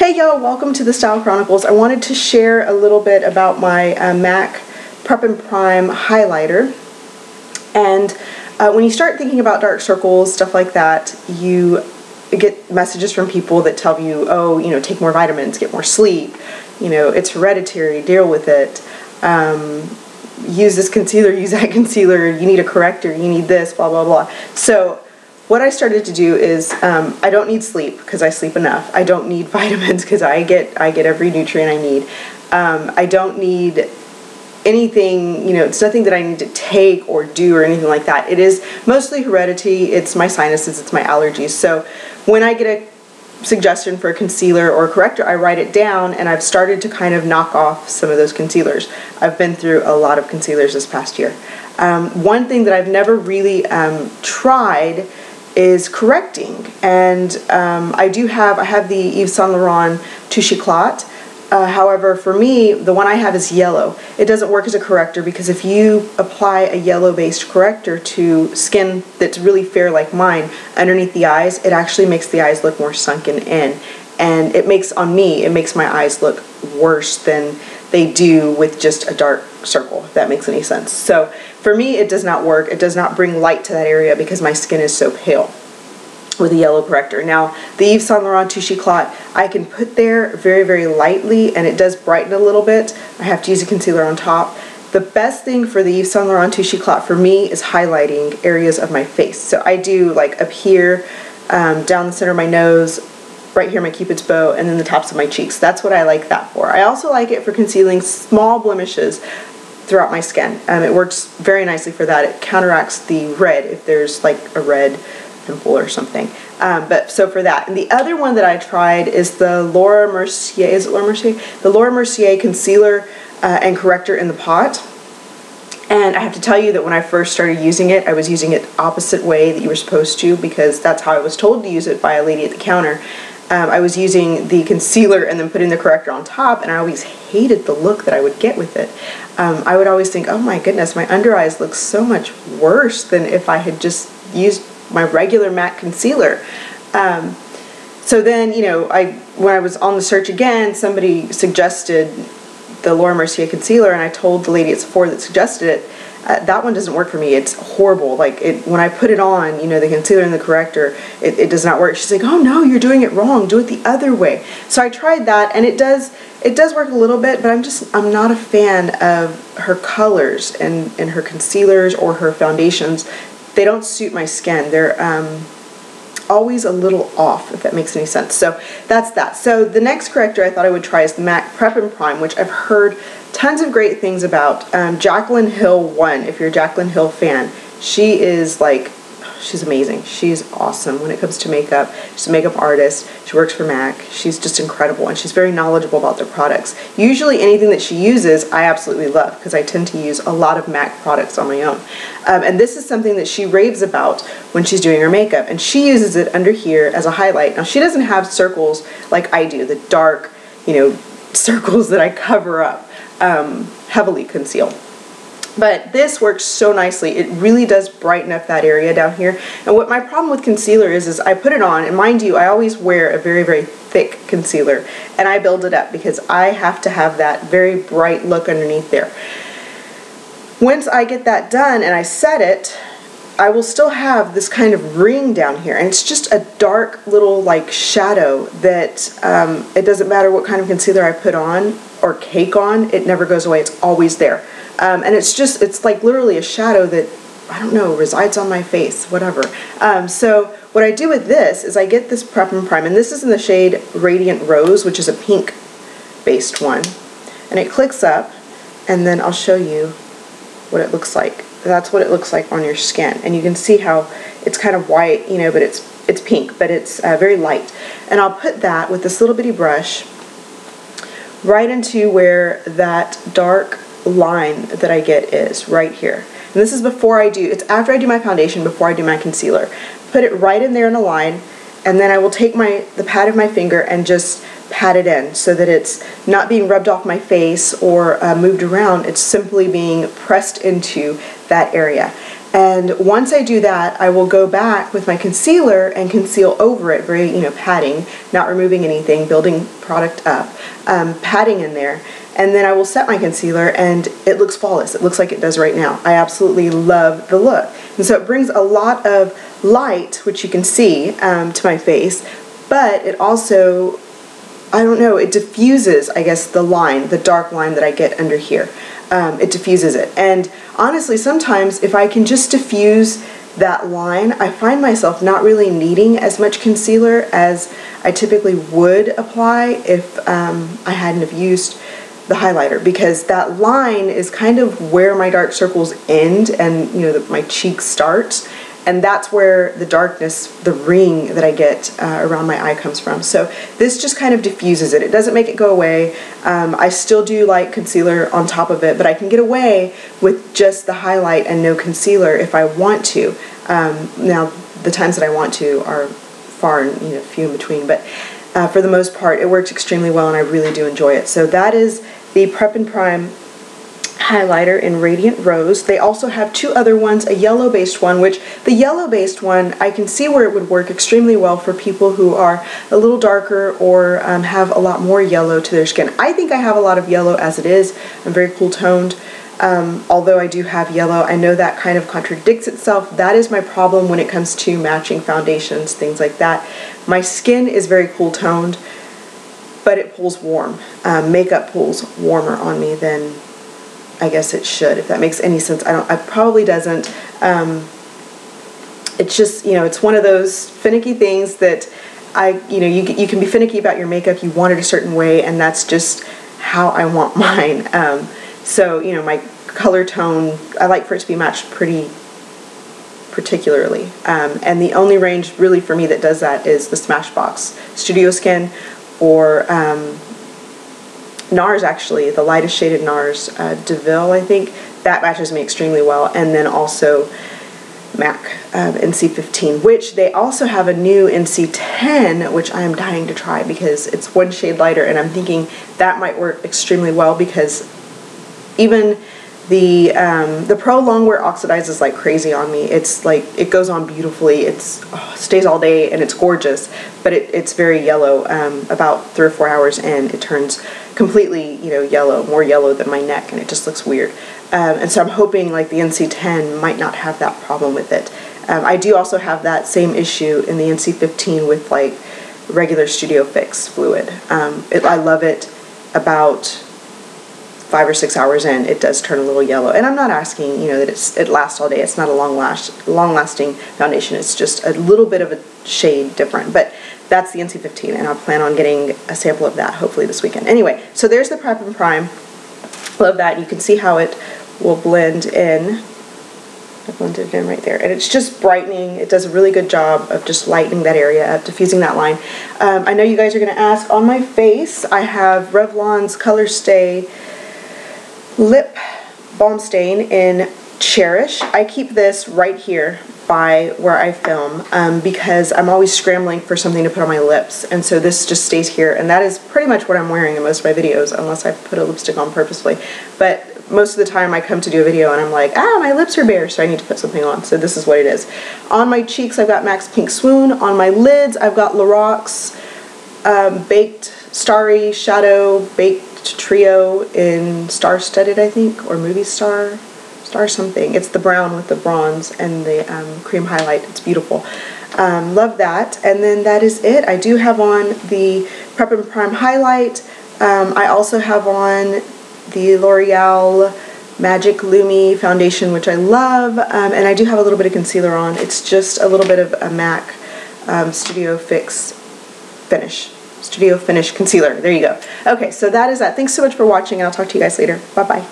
Hey y'all, welcome to the Style Chronicles. I wanted to share a little bit about my MAC Prep and Prime highlighter. And when you start thinking about dark circles, stuff like that, you get messages from people that tell you, oh, you know, take more vitamins, get more sleep, you know, it's hereditary, deal with it. Use this concealer, use that concealer, you need a corrector, you need this, blah, blah, blah. So what I started to do is, I don't need sleep because I sleep enough. I don't need vitamins because I get every nutrient I need. I don't need anything, you know, it's nothing that I need to take or do or anything like that. It is mostly heredity, it's my sinuses, it's my allergies. So when I get a suggestion for a concealer or a corrector, I write it down, and I've started to kind of knock off some of those concealers. I've been through a lot of concealers this past year. One thing that I've never really tried is correcting, and I have the Yves Saint Laurent Touche Éclat. However, for me, the one I have is yellow. It doesn't work as a corrector because if you apply a yellow-based corrector to skin that's really fair like mine underneath the eyes, it actually makes the eyes look more sunken in. And it makes my eyes look worse than they do with just a dark circle, if that makes any sense. So for me, it does not work. It does not bring light to that area because my skin is so pale with a yellow corrector. Now, the Yves Saint Laurent Touche Éclat, I can put there very, very lightly, and it does brighten a little bit. I have to use a concealer on top. The best thing for the Yves Saint Laurent Touche Éclat for me is highlighting areas of my face. So I do like up here, down the center of my nose, right here my cupid's bow, and then the tops of my cheeks. That's what I like that for. I also like it for concealing small blemishes throughout my skin. It works very nicely for that. It counteracts the red if there's like a red pimple or something. So for that. And the other one that I tried is the Laura Mercier, is it Laura Mercier? The Laura Mercier concealer and corrector in the pot. And I have to tell you that when I first started using it, I was using it opposite way that you were supposed to, because that's how I was told to use it by a lady at the counter. I was using the concealer and then putting the corrector on top, and I always hated the look that I would get with it. I would always think, oh my goodness, my under eyes look so much worse than if I had just used my regular MAC concealer. So then, you know, when I was on the search again, somebody suggested the Laura Mercier concealer, and I told the lady at Sephora that suggested it, that one doesn't work for me. It's horrible. Like, when I put it on, you know, the concealer and the corrector, it does not work. She's like, oh no, you're doing it wrong. Do it the other way. So I tried that, and it does work a little bit, but I'm not a fan of her colors and her concealers or her foundations. They don't suit my skin. They're always a little off, if that makes any sense. So that's that. So the next corrector I thought I would try is the MAC Prep and Prime, which I've heard tons of great things about. Jaclyn Hill 1, if you're a Jaclyn Hill fan, she is like, she's amazing. She's awesome when it comes to makeup. She's a makeup artist. She works for MAC. She's just incredible, and she's very knowledgeable about their products. Usually anything that she uses, I absolutely love, because I tend to use a lot of MAC products on my own. And this is something that she raves about when she's doing her makeup, and she uses it under here as a highlight. Now, she doesn't have circles like I do, the dark, you know, circles that I cover up, heavily conceal. But this works so nicely. It really does brighten up that area down here. And what my problem with concealer is I put it on, and mind you, I always wear a very, very thick concealer, and I build it up because I have to have that very bright look underneath there. Once I get that done and I set it, I will still have this kind of ring down here, and it's just a dark little like shadow that it doesn't matter what kind of concealer I put on or cake on, it never goes away. It's always there. And it's like literally a shadow that, I don't know, resides on my face, whatever. So what I do with this is I get this Prep and Prime, and this is in the shade Radiant Rose, which is a pink based one. And it clicks up, and then I'll show you what it looks like. That's what it looks like on your skin. And you can see how it's kind of white, you know, but it's pink, but it's very light. And I'll put that with this little bitty brush right into where that dark line that I get is, right here. And this is before it's after I do my foundation, before I do my concealer. Put it right in there in a line, and then I will take the pad of my finger and just pat it in so that it's not being rubbed off my face or moved around. It's simply being pressed into that area. And once I do that, I will go back with my concealer and conceal over it, very, padding, not removing anything, building product up, padding in there. And then I will set my concealer and it looks flawless. It looks like it does right now. I absolutely love the look. And so it brings a lot of light, which you can see, to my face, but it also, I don't know, it diffuses, I guess, the line, the dark line that I get under here. It diffuses it. And honestly, sometimes if I can just diffuse that line, I find myself not really needing as much concealer as I typically would apply if I hadn't have used the highlighter, because that line is kind of where my dark circles end and my cheeks start, and that's where the darkness, the ring that I get around my eye comes from. So this just kind of diffuses it. It doesn't make it go away. I still do like concealer on top of it, but I can get away with just the highlight and no concealer if I want to. Now, the times that I want to are far and few in between, but for the most part, it works extremely well and I really do enjoy it. So that is the Prep and Prime highlighter in Radiant Rose. They also have two other ones, a yellow-based one, which the yellow-based one, I can see where it would work extremely well for people who are a little darker or have a lot more yellow to their skin. I think I have a lot of yellow as it is. I'm very cool toned. Although I do have yellow, I know that kind of contradicts itself. That is my problem when it comes to matching foundations, things like that. My skin is very cool toned, but it pulls warm. Makeup pulls warmer on me than I guess it should, if that makes any sense. It probably doesn't. It's just, it's one of those finicky things that you can be finicky about your makeup, you want it a certain way, and that's just how I want mine. So, my color tone, I like for it to be matched pretty particularly. And the only range really for me that does that is the Smashbox Studio Skin, or NARS, actually, the lightest shaded NARS, DeVille, I think. That matches me extremely well. And then also MAC NC15, which they also have a new NC10, which I am dying to try because it's one shade lighter, and I'm thinking that might work extremely well because even the Pro Longwear oxidizes like crazy on me. It's like, it goes on beautifully. It stays all day and it's gorgeous, but it's very yellow. About 3 or 4 hours in, it turns completely, yellow, more yellow than my neck, and it just looks weird. And so I'm hoping like the NC10 might not have that problem with it. I do also have that same issue in the NC15 with like regular Studio Fix fluid. I love it. About 5 or 6 hours in, it does turn a little yellow. And I'm not asking, that it lasts all day. It's not a long-lasting foundation. It's just a little bit of a shade different. But that's the NC15, and I'll plan on getting a sample of that hopefully this weekend. Anyway, so there's the Prep and Prime. Love that. You can see how it will blend in. I blended it in right there. And it's just brightening. It does a really good job of just lightening that area up, diffusing that line. I know you guys are going to ask, on my face, I have Revlon's Color Stay Lip Balm Stain in Cherish. I keep this right here by where I film because I'm always scrambling for something to put on my lips, and so this just stays here, and that is pretty much what I'm wearing in most of my videos, unless I put a lipstick on purposefully. But most of the time I come to do a video and I'm like, my lips are bare, so I need to put something on, so this is what it is. On my cheeks I've got MAC's Pink Swoon. On my lids I've got Lorac's Baked Starry Shadow Baked Trio in Star Studded, I think, or Movie Star something. It's the brown with the bronze and the cream highlight. It's beautiful. Love that. And then that is it. I do have on the Prep and Prime highlight. I also have on the L'Oreal Magic LUMI foundation, which I love, and I do have a little bit of concealer on. It's just a little bit of a MAC Studio Finish concealer. There you go. Okay, so that is that. Thanks so much for watching, and I'll talk to you guys later. Bye-bye.